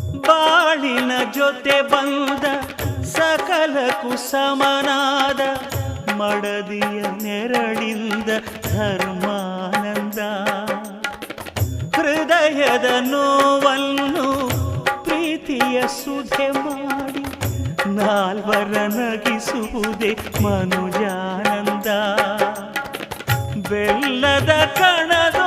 ಬಾಳಿನ ಜೊತೆ ಬಂದ ಸಕಲಕ್ಕೂ ಸಮನಾದ ಮಡದಿಯ ನೆರಳಿಂದ ಧರ್ಮಾನಂದ. ಹೃದಯದ ನೋವನ್ನು ಪ್ರೀತಿಯ ಸುಧೆ ಮಾಡಿ ನಾಲ್ವರ ನಗಿಸುವುದೇ ಮನುಜಾನಂದ. ಬೆಲ್ಲದ ಕಣದ